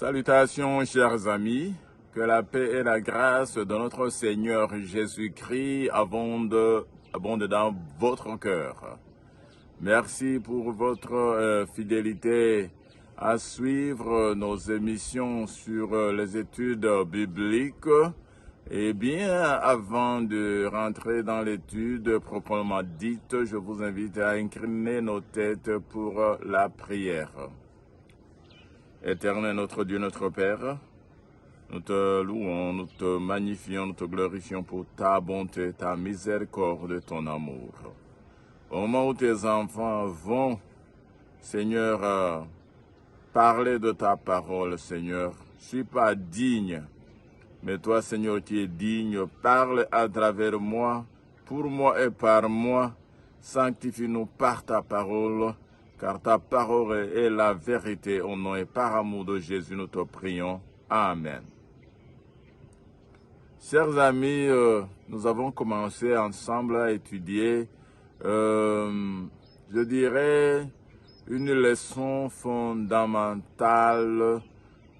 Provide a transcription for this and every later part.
Salutations, chers amis, que la paix et la grâce de notre Seigneur Jésus-Christ abondent dans votre cœur. Merci pour votre fidélité à suivre nos émissions sur les études bibliques. Et bien, avant de rentrer dans l'étude proprement dite, je vous invite à incliner nos têtes pour la prière. Éternel notre Dieu, notre Père, nous te louons, nous te magnifions, nous te glorifions pour ta bonté, ta miséricorde, ton amour. Au moment où tes enfants vont, Seigneur, parler de ta parole, Seigneur, je ne suis pas digne, mais toi, Seigneur, qui es digne, parle à travers moi, pour moi et par moi, sanctifie-nous par ta parole, car ta parole est la vérité. Au nom et par amour de Jésus, nous te prions. Amen. Chers amis, nous avons commencé ensemble à étudier, je dirais, une leçon fondamentale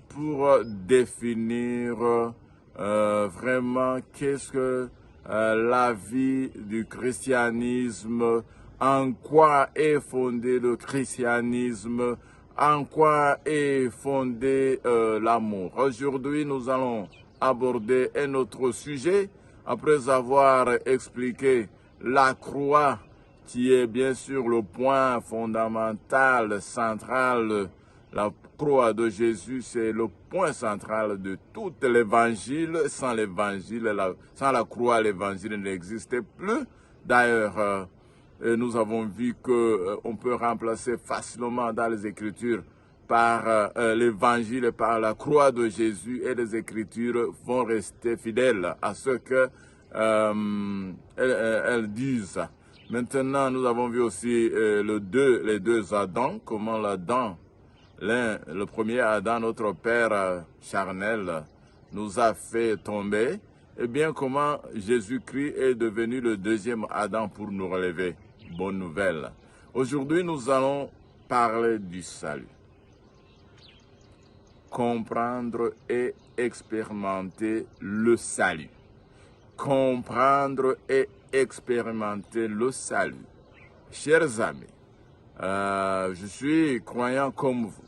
pour définir vraiment qu'est-ce que la vie du christianisme, en quoi est fondé le christianisme, en quoi est fondé l'amour. Aujourd'hui, nous allons aborder un autre sujet, après avoir expliqué la croix, qui est bien sûr le point fondamental, central. La croix de Jésus, c'est le point central de tout l'évangile. Sans l'évangile, sans la croix, l'évangile n'existait plus. D'ailleurs, nous avons vu qu'on peut remplacer facilement dans les Écritures par l'évangile et par la croix de Jésus, et les Écritures vont rester fidèles à ce que elles disent. Maintenant, nous avons vu aussi les deux Adams, comment l'Adam, le premier Adam, notre père charnel, nous a fait tomber, et bien comment Jésus-Christ est devenu le deuxième Adam pour nous relever. Bonne nouvelle. Aujourd'hui, nous allons parler du salut. Comprendre et expérimenter le salut. Comprendre et expérimenter le salut. Chers amis, je suis croyant comme vous.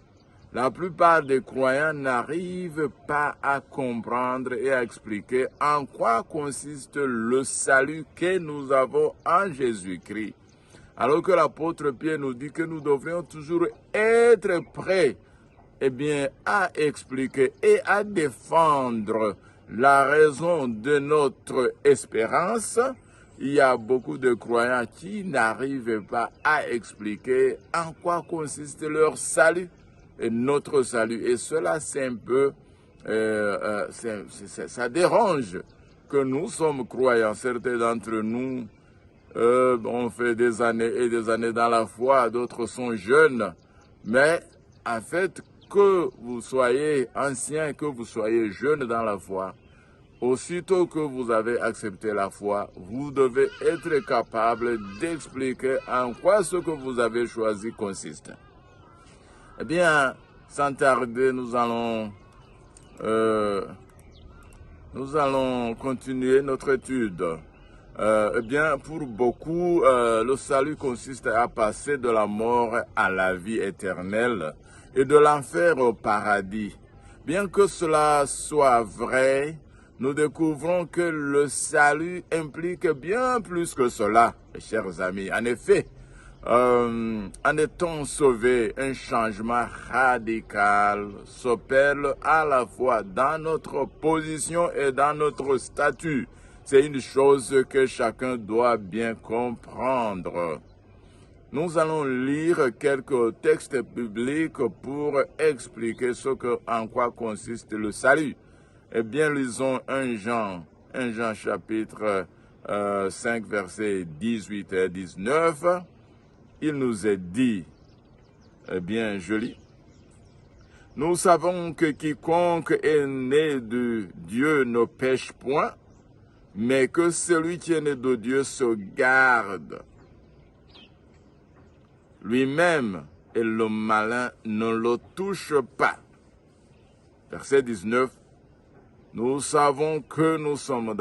La plupart des croyants n'arrivent pas à comprendre et à expliquer en quoi consiste le salut que nous avons en Jésus-Christ. Alors que l'apôtre Pierre nous dit que nous devrions toujours être prêts, à expliquer et à défendre la raison de notre espérance. Il y a beaucoup de croyants qui n'arrivent pas à expliquer en quoi consiste leur salut et notre salut. Et cela, c'est un peu, ça dérange que nous sommes croyants. Certains d'entre nous ont fait des années et des années dans la foi, d'autres sont jeunes. Mais en fait, que vous soyez ancien, que vous soyez jeune dans la foi, aussitôt que vous avez accepté la foi, vous devez être capable d'expliquer en quoi ce que vous avez choisi consiste. Eh bien, sans tarder, nous allons continuer notre étude. Pour beaucoup, le salut consiste à passer de la mort à la vie éternelle et de l'enfer au paradis. Bien que cela soit vrai, nous découvrons que le salut implique bien plus que cela, chers amis. En effet, en étant sauvés, un changement radical s'opère à la fois dans notre position et dans notre statut. C'est une chose que chacun doit bien comprendre. Nous allons lire quelques textes bibliques pour expliquer en quoi consiste le salut. Eh bien, lisons 1 Jean chapitre 5, versets 18 et 19. Il nous est dit, je lis, « Nous savons que quiconque est né de Dieu ne pêche point, mais que celui qui est né de Dieu se garde lui-même et le malin ne le touche pas. verset 19, nous savons que nous sommes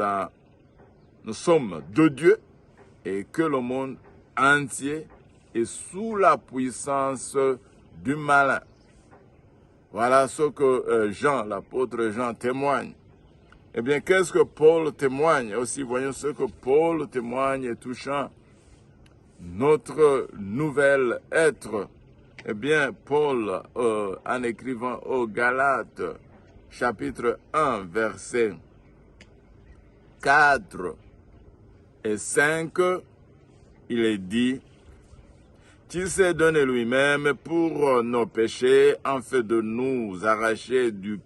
de Dieu et que le monde entier est sous la puissance du malin. Voilà ce que Jean, l'apôtre Jean, témoigne. Eh bien, qu'est-ce que Paul témoigne? Aussi, voyons ce que Paul témoigne touchant notre nouvel être. Eh bien, Paul, en écrivant aux Galates, chapitre 1, versets 4 et 5, il est dit, qui s'est donné lui-même pour nos péchés, en fait de nous arracher du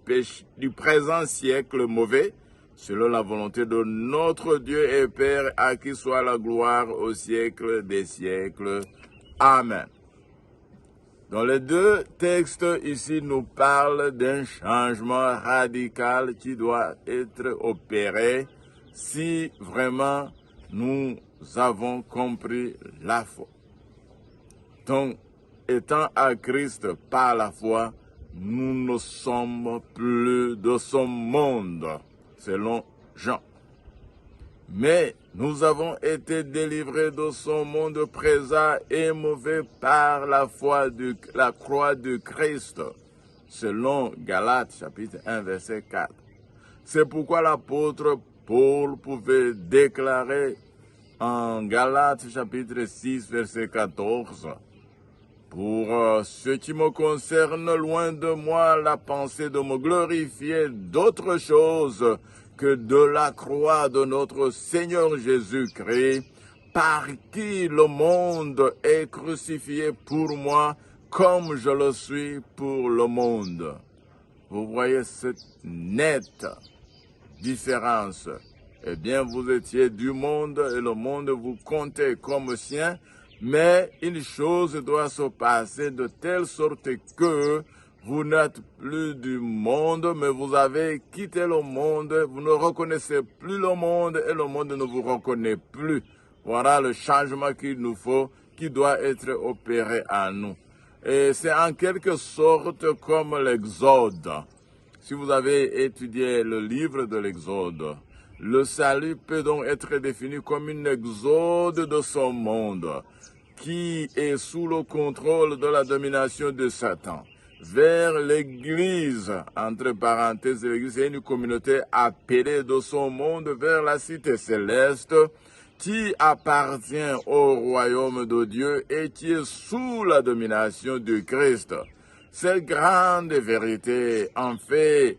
présent siècle mauvais, selon la volonté de notre Dieu et Père, à qui soit la gloire au siècle des siècles. Amen. Dans les deux textes ici nous parlent d'un changement radical qui doit être opéré si vraiment nous avons compris la foi. Donc, étant à Christ par la foi, nous ne sommes plus de ce monde, selon Jean. Mais nous avons été délivrés de ce monde présent et mauvais par la foi de la croix de Christ, selon Galates chapitre 1 verset 4. C'est pourquoi l'apôtre Paul pouvait déclarer en Galates chapitre 6 verset 14, pour ce qui me concerne, loin de moi la pensée de me glorifier d'autre chose que de la croix de notre Seigneur Jésus-Christ, par qui le monde est crucifié pour moi, comme je le suis pour le monde. Vous voyez cette nette différence. Eh bien, vous étiez du monde et le monde vous comptait comme sien, mais une chose doit se passer de telle sorte que vous n'êtes plus du monde, mais vous avez quitté le monde, vous ne reconnaissez plus le monde et le monde ne vous reconnaît plus. Voilà le changement qu'il nous faut, qui doit être opéré à nous. Et c'est en quelque sorte comme l'Exode. Si vous avez étudié le livre de l'Exode, le salut peut donc être défini comme une exode de son monde, qui est sous le contrôle de la domination de Satan, vers l'Église, entre parenthèses, l'Église est une communauté appelée de son monde vers la cité céleste, qui appartient au royaume de Dieu et qui est sous la domination du Christ. Cette grande vérité, en fait,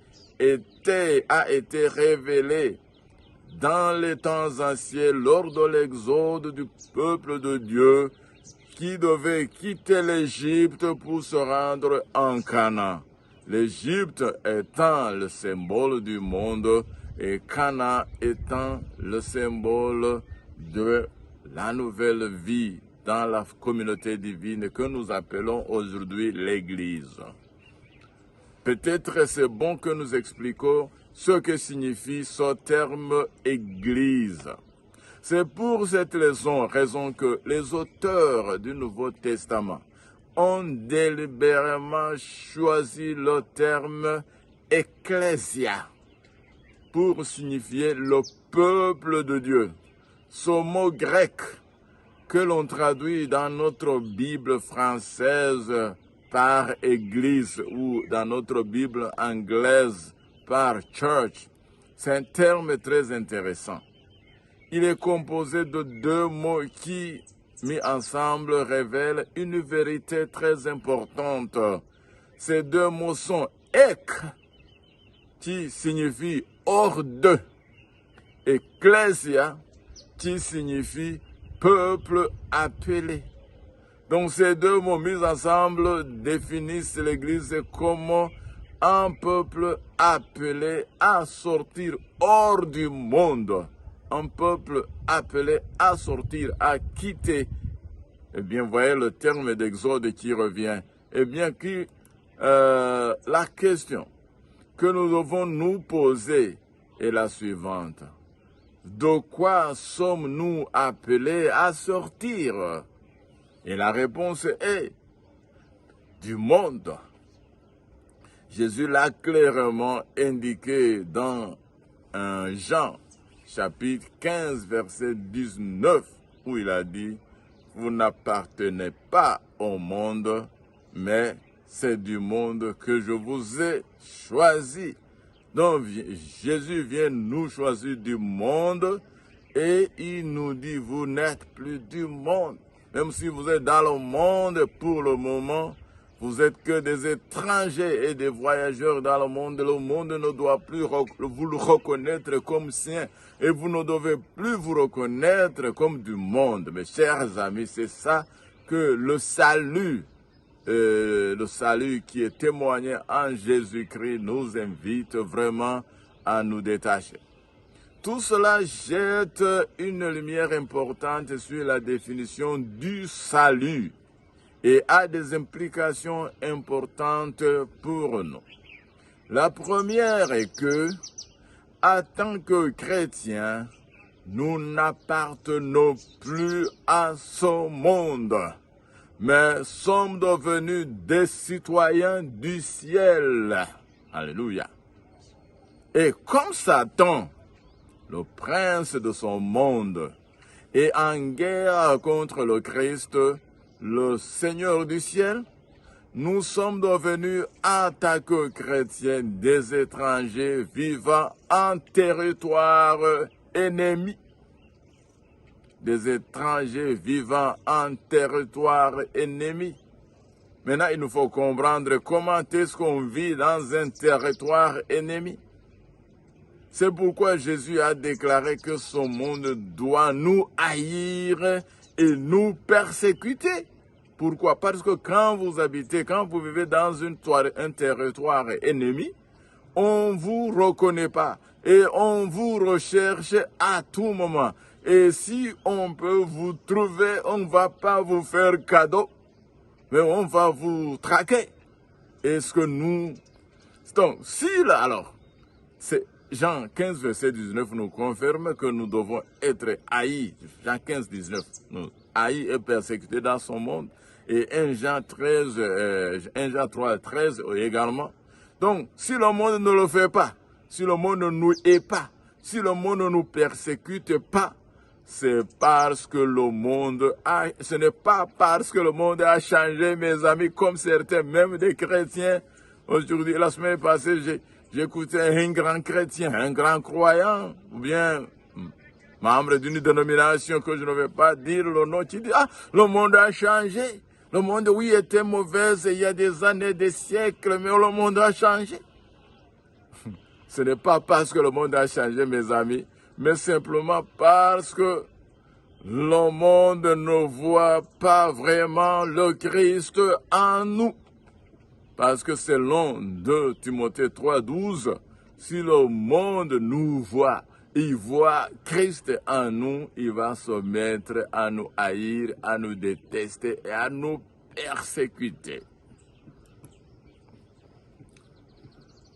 a été révélée dans les temps anciens lors de l'exode du peuple de Dieu qui devait quitter l'Égypte pour se rendre en Canaan. L'Égypte étant le symbole du monde et Canaan étant le symbole de la nouvelle vie dans la communauté divine que nous appelons aujourd'hui l'Église. Peut-être c'est bon que nous expliquions ce que signifie ce terme « Église ». C'est pour cette raison que les auteurs du Nouveau Testament ont délibérément choisi le terme « Ecclésia » pour signifier le peuple de Dieu. Ce mot grec que l'on traduit dans notre Bible française par Église ou dans notre Bible anglaise par Church, c'est un terme très intéressant. Il est composé de deux mots qui, mis ensemble, révèlent une vérité très importante. Ces deux mots sont « ek » qui signifie « hors de » et « Ecclésia » qui signifie « peuple appelé ». Donc ces deux mots mis ensemble définissent l'Église comme un peuple appelé à sortir hors du monde. Un peuple appelé à sortir, à quitter. Eh bien, voyez le terme d'Exode qui revient. Eh bien, la question que nous devons nous poser est la suivante. De quoi sommes-nous appelés à sortir? Et la réponse est du monde. Jésus l'a clairement indiqué dans Jean, chapitre 15, verset 19, où il a dit, « Vous n'appartenez pas au monde, mais c'est du monde que je vous ai choisi. » Donc, Jésus vient nous choisir du monde et il nous dit, vous n'êtes plus du monde. Même si vous êtes dans le monde pour le moment, vous êtes que des étrangers et des voyageurs dans le monde ne doit plus vous reconnaître comme sien et vous ne devez plus vous reconnaître comme du monde. Mes chers amis, c'est ça que le salut qui est témoigné en Jésus-Christ nous invite vraiment à nous détacher. Tout cela jette une lumière importante sur la définition du salut et a des implications importantes pour nous. La première est que, en tant que chrétiens, nous n'appartenons plus à ce monde, mais sommes devenus des citoyens du ciel. Alléluia. Et comme Satan, le prince de son monde, est en guerre contre le Christ, le Seigneur du ciel, nous sommes devenus en tant que chrétiens des étrangers vivant en territoire ennemi. Des étrangers vivant en territoire ennemi. Maintenant, il nous faut comprendre comment est-ce qu'on vit dans un territoire ennemi. C'est pourquoi Jésus a déclaré que ce monde doit nous haïr et nous persécuter. Pourquoi? Parce que quand vous vivez dans un territoire ennemi, on ne vous reconnaît pas et on vous recherche à tout moment. Et si on peut vous trouver, on ne va pas vous faire cadeau, mais on va vous traquer. Est-ce que nous... Donc, si là, alors, c'est Jean 15, verset 19 nous confirme que nous devons être haïs. Jean 15, 19, nous haïs et persécutés dans son monde. Et 1 Jean 3, 13 également. Donc, si le monde ne le fait pas, si le monde ne nous hait pas, si le monde ne nous persécute pas, c'est parce que ce n'est pas parce que le monde a changé, mes amis, comme certains, même des chrétiens. Aujourd'hui, la semaine passée, j'écoutais un grand chrétien, un grand croyant, ou bien membre d'une dénomination que je ne vais pas dire le nom, qui dit, le monde a changé. Le monde, oui, était mauvais il y a des années, des siècles, mais le monde a changé. Ce n'est pas parce que le monde a changé, mes amis, mais simplement parce que le monde ne voit pas vraiment le Christ en nous. Parce que selon 2 Timothée 3, 12, si le monde nous voit, il voit Christ en nous, il va se mettre à nous haïr, à nous détester et à nous persécuter.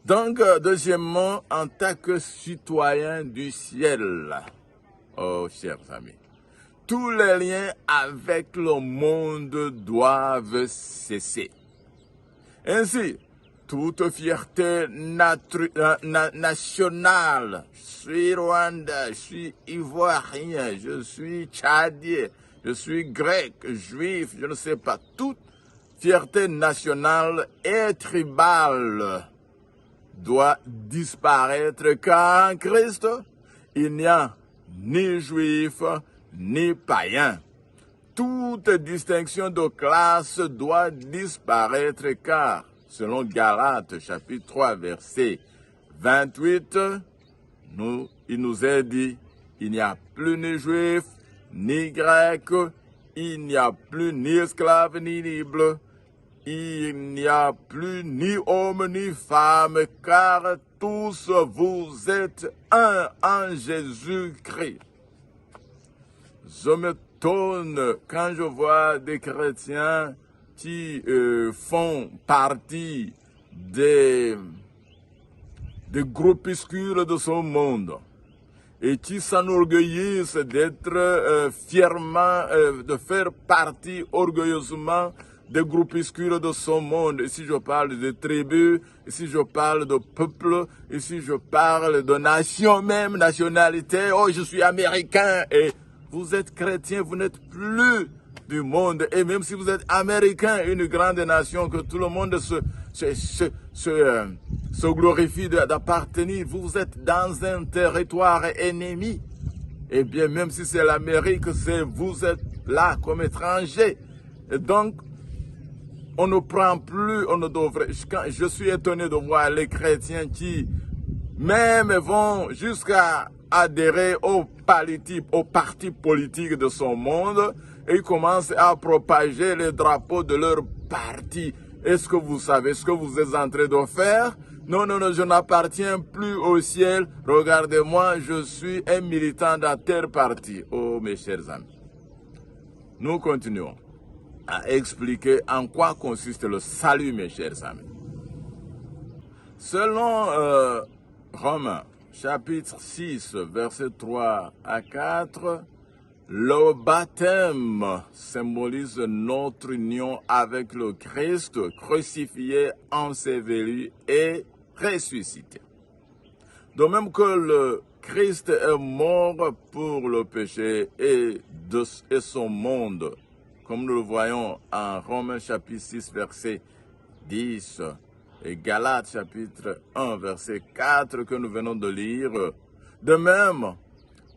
Donc, deuxièmement, en tant que citoyen du ciel, oh chers amis, tous les liens avec le monde doivent cesser. Ainsi, toute fierté nationale, je suis Rwandais, je suis Ivoirien, je suis Tchadien, je suis grec, juif, je ne sais pas, toute fierté nationale et tribale doit disparaître, car en Christ, il n'y a ni juif, ni païen. Toute distinction de classe doit disparaître, car, selon Galates, chapitre 3, verset 28, il nous est dit, il n'y a plus ni juif, ni grec, il n'y a plus ni esclave, ni libre, il n'y a plus ni homme, ni femme, car tous vous êtes un en Jésus-Christ. Je m'étonne quand je vois des chrétiens qui font partie des groupuscules de ce monde et qui s'enorgueillissent d'être fièrement, de faire partie orgueilleusement des groupuscules de ce monde. Ici, je parle de tribus, ici, je parle de peuples, ici, je parle de nations même, nationalité. Oh, je suis américain et vous êtes chrétien, vous n'êtes plus du monde. Et même si vous êtes américain, une grande nation, que tout le monde se glorifie d'appartenir, vous êtes dans un territoire ennemi. Eh bien, même si c'est l'Amérique, vous êtes là comme étranger. Et donc, on ne prend plus, on ne devrait... Je suis étonné de voir les chrétiens qui même vont jusqu'à adhérer aux partis politiques de son monde et ils commencent à propager les drapeaux de leur parti. Est-ce que vous savez ce que vous êtes en train de faire? Non, non, non, je n'appartiens plus au ciel. Regardez-moi, je suis un militant d'un tel parti. Oh, mes chers amis. Nous continuons à expliquer en quoi consiste le salut, mes chers amis. Selon Romains, chapitre 6, versets 3 à 4, le baptême symbolise notre union avec le Christ, crucifié, enseveli et ressuscité. De même que le Christ est mort pour le péché et son monde, comme nous le voyons en Romains chapitre 6, verset 10, et Galates chapitre 1, verset 4 que nous venons de lire. De même,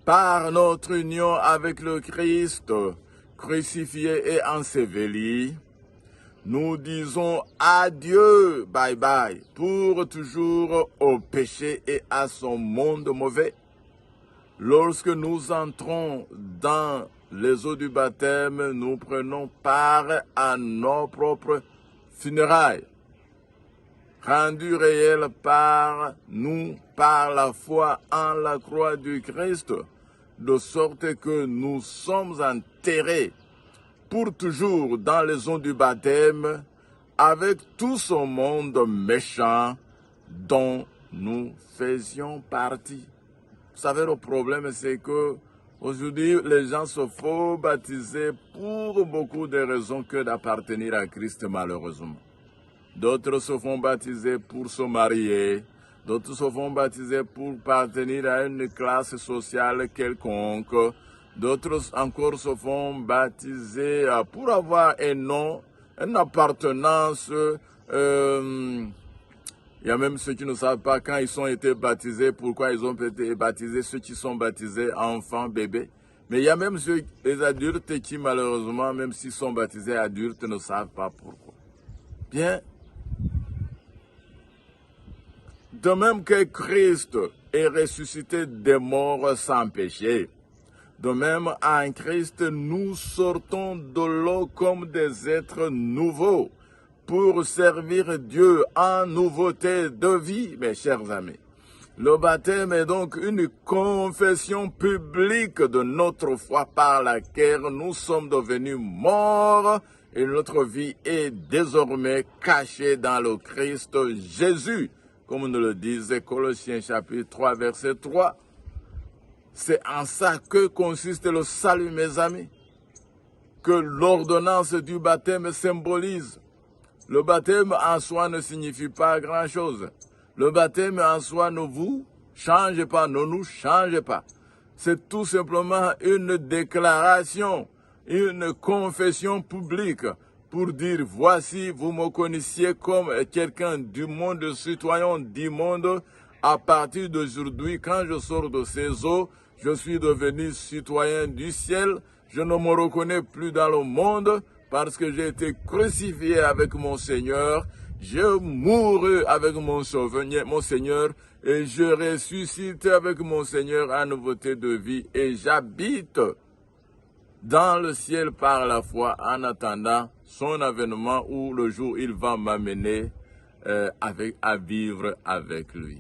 par notre union avec le Christ, crucifié et enseveli, nous disons adieu, bye bye, pour toujours au péché et à son monde mauvais. Lorsque nous entrons dans les eaux du baptême, nous prenons part à nos propres funérailles, rendues réelles par nous, par la foi en la croix du Christ, de sorte que nous sommes enterrés pour toujours dans les eaux du baptême avec tout ce monde méchant dont nous faisions partie. Vous savez, le problème, c'est que aujourd'hui, les gens se font baptiser pour beaucoup de raisons que d'appartenir à Christ, malheureusement. D'autres se font baptiser pour se marier. D'autres se font baptiser pour appartenir à une classe sociale quelconque. D'autres encore se font baptiser pour avoir un nom, une appartenance. Il y a même ceux qui ne savent pas quand ils ont été baptisés, pourquoi ils ont été baptisés, ceux qui sont baptisés enfants, bébés. Mais il y a même les adultes qui, malheureusement, même s'ils sont baptisés adultes, ne savent pas pourquoi. Bien. De même que Christ est ressuscité des morts sans péché, de même en Christ, nous sortons de l'eau comme des êtres nouveaux pour servir Dieu en nouveauté de vie, mes chers amis. Le baptême est donc une confession publique de notre foi par laquelle nous sommes devenus morts et notre vie est désormais cachée dans le Christ Jésus, comme nous le disait Colossiens chapitre 3, verset 3. C'est en ça que consiste le salut, mes amis, que l'ordonnance du baptême symbolise. Le baptême en soi ne signifie pas grand-chose. Le baptême en soi ne vous change pas, ne nous change pas. C'est tout simplement une déclaration, une confession publique pour dire, voici, vous me connaissiez comme quelqu'un du monde, citoyen du monde. À partir d'aujourd'hui, quand je sors de ces eaux, je suis devenu citoyen du ciel. Je ne me reconnais plus dans le monde parce que j'ai été crucifié avec mon Seigneur. Je mourrai avec mon Seigneur et je ressuscite avec mon Seigneur en nouveauté de vie et j'habite dans le ciel par la foi en attendant son avènement où le jour il va m'amener à vivre avec lui.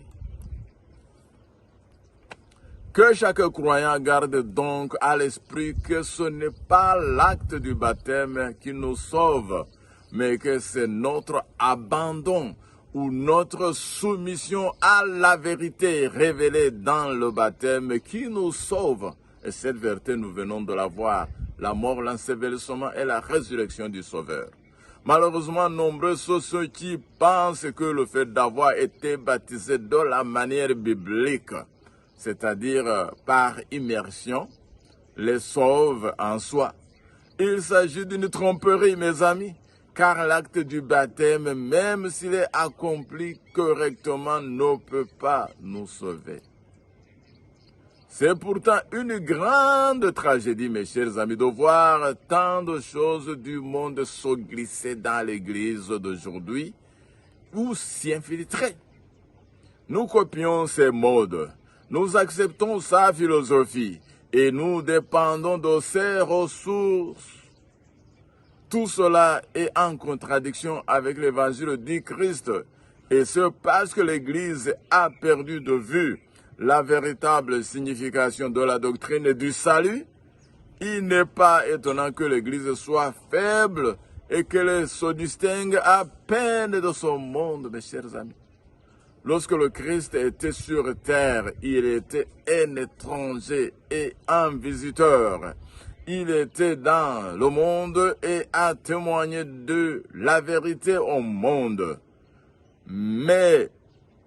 Que chaque croyant garde donc à l'esprit que ce n'est pas l'acte du baptême qui nous sauve, mais que c'est notre abandon ou notre soumission à la vérité révélée dans le baptême qui nous sauve. Et cette vérité, nous venons de la voir, la mort, l'ensevelissement et la résurrection du Sauveur. Malheureusement, nombreux sont ceux qui pensent que le fait d'avoir été baptisé de la manière biblique, c'est-à-dire par immersion, les sauve en soi. Il s'agit d'une tromperie, mes amis, car l'acte du baptême, même s'il est accompli correctement, ne peut pas nous sauver. C'est pourtant une grande tragédie, mes chers amis, de voir tant de choses du monde se glisser dans l'Église d'aujourd'hui ou s'y infiltrer. Nous copions ses modes, nous acceptons sa philosophie et nous dépendons de ses ressources. Tout cela est en contradiction avec l'évangile du Christ. Et ce parce que l'Église a perdu de vue la véritable signification de la doctrine du salut. Il n'est pas étonnant que l'Église soit faible et qu'elle se distingue à peine de son monde, mes chers amis. Lorsque le Christ était sur terre, il était un étranger et un visiteur. Il était dans le monde et a témoigné de la vérité au monde. Mais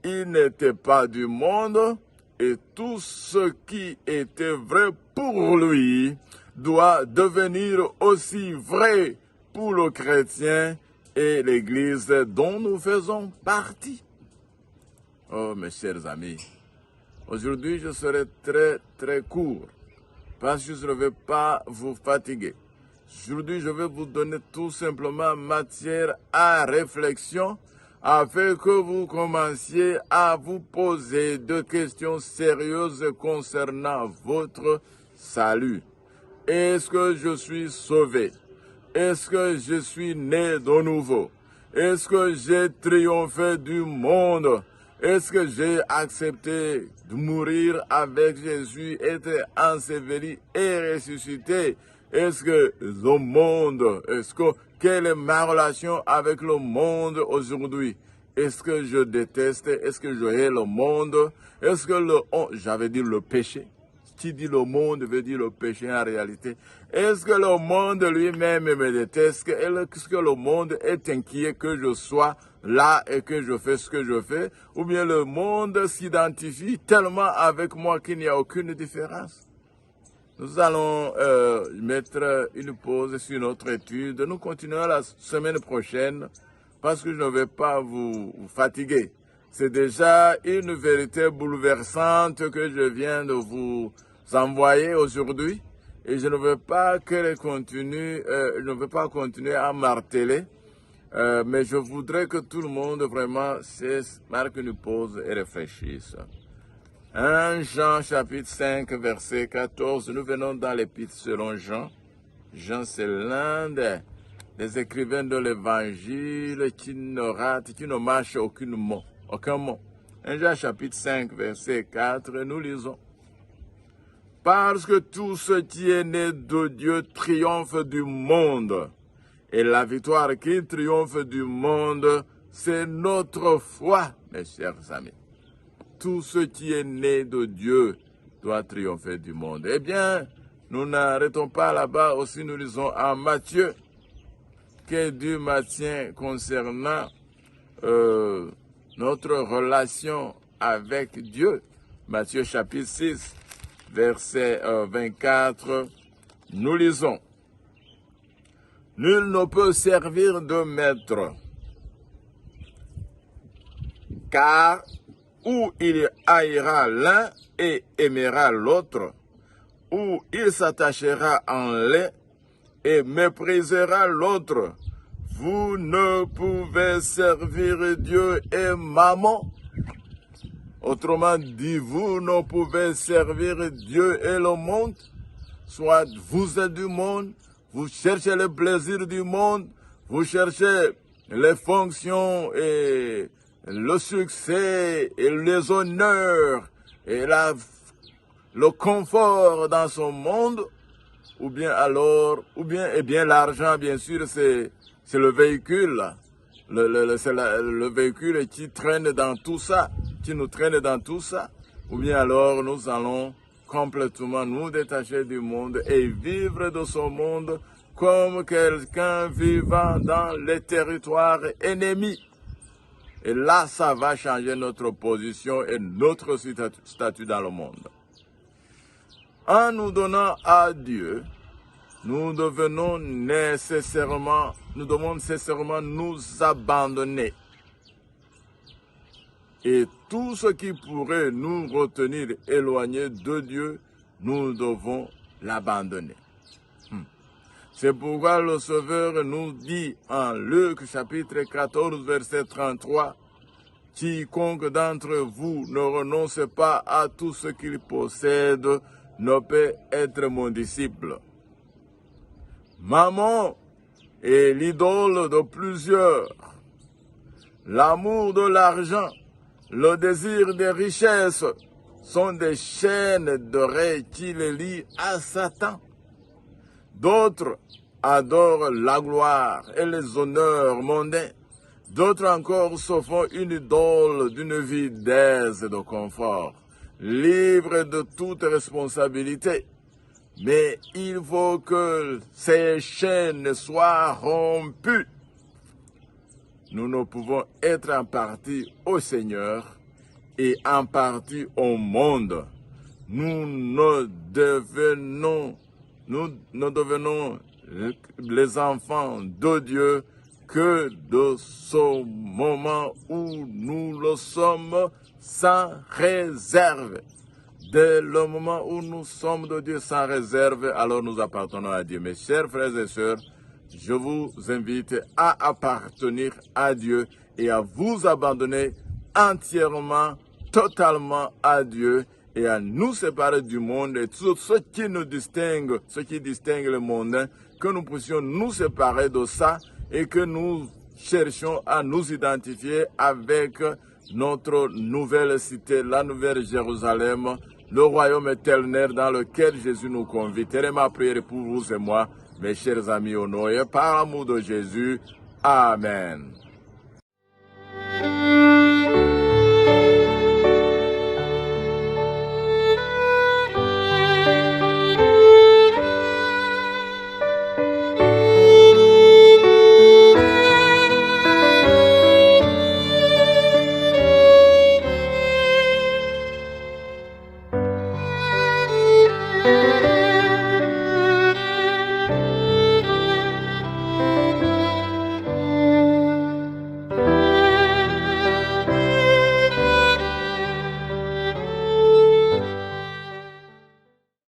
il n'était pas du monde et tout ce qui était vrai pour lui doit devenir aussi vrai pour le chrétien et l'Église dont nous faisons partie. Oh, mes chers amis, aujourd'hui je serai très court parce que je ne vais pas vous fatiguer. Aujourd'hui, je vais vous donner tout simplement matière à réflexion afin que vous commenciez à vous poser des questions sérieuses concernant votre salut. Est-ce que je suis sauvé? Est-ce que je suis né de nouveau? Est-ce que j'ai triomphé du monde? Est-ce que j'ai accepté de mourir avec Jésus, être enseveli et ressuscité? Est-ce que le monde, quelle est ma relation avec le monde aujourd'hui? Est-ce que je déteste? Est-ce que je hais le monde? Est-ce que j'avais dit le péché? Qui dit le monde veut dire le péché en réalité. Est-ce que le monde lui-même me déteste? Est-ce que le monde est inquiet que je sois là et que je fais ce que je fais? Ou bien le monde s'identifie tellement avec moi qu'il n'y a aucune différence? Nous allons mettre une pause sur notre étude. Nous continuerons la semaine prochaine parce que je ne vais pas vous fatiguer. C'est déjà une vérité bouleversante que je viens de vous envoyer aujourd'hui et je ne veux pas qu'elle continue, je ne veux pas continuer à marteler, mais je voudrais que tout le monde vraiment marque une pause et réfléchisse. 1 Jean chapitre 5 verset 14, nous venons dans l'épître selon Jean. Jean c'est l'un des écrivains de l'évangile qui ne rate, qui ne mâche aucun mot. 1 Jean chapitre 5 verset 4, nous lisons. Parce que tout ce qui est né de Dieu triomphe du monde. Et la victoire qui triomphe du monde, c'est notre foi, mes chers amis. Tout ce qui est né de Dieu doit triompher du monde. Eh bien, nous n'arrêtons pas là-bas. Aussi, nous lisons en Matthieu, que Dieu maintient concernant notre relation avec Dieu. Matthieu chapitre 6, verset 24, nous lisons. Nul ne peut servir de maître, car ou il haïra l'un et aimera l'autre, ou il s'attachera en l'un et méprisera l'autre. Vous ne pouvez servir Dieu et Mammon. Autrement dit, vous ne pouvez servir Dieu et le monde. Soit vous êtes du monde, vous cherchez le plaisir du monde, vous cherchez les fonctions et le succès et les honneurs et le confort dans son monde, ou bien l'argent, bien sûr, c'est le véhicule, c'est le véhicule qui traîne dans tout ça, qui nous traîne dans tout ça, ou bien alors nous allons complètement nous détacher du monde et vivre de ce monde comme quelqu'un vivant dans les territoires ennemis. Et là, ça va changer notre position et notre statut dans le monde. En nous donnant à Dieu, nous devons nécessairement nous abandonner. Et tout ce qui pourrait nous retenir éloignés de Dieu, nous devons l'abandonner. C'est pourquoi le Sauveur nous dit en Luc chapitre 14 verset 33, « Quiconque d'entre vous ne renonce pas à tout ce qu'il possède ne peut être mon disciple. » Maman est l'idole de plusieurs. L'amour de l'argent, le désir des richesses sont des chaînes d'oreilles qui les lient à Satan. D'autres adorent la gloire et les honneurs mondains. D'autres encore se font une idole d'une vie d'aise et de confort, libre de toute responsabilité. Mais il faut que ces chaînes soient rompues. Nous ne pouvons être en partie au Seigneur et en partie au monde. Nous ne devenons les enfants de Dieu que de ce moment où nous le sommes sans réserve. Dès le moment où nous sommes de Dieu sans réserve, alors nous appartenons à Dieu. Mes chers frères et sœurs, je vous invite à appartenir à Dieu et à vous abandonner entièrement, totalement à Dieu et à nous séparer du monde et tout ce qui nous distingue, ce qui distingue le monde, que nous puissions nous séparer de ça et que nous cherchions à nous identifier avec notre nouvelle cité, la nouvelle Jérusalem, le royaume éternel dans lequel Jésus nous convie. Telle est ma prière pour vous et moi, mes chers amis honorés, par l'amour de Jésus. Amen.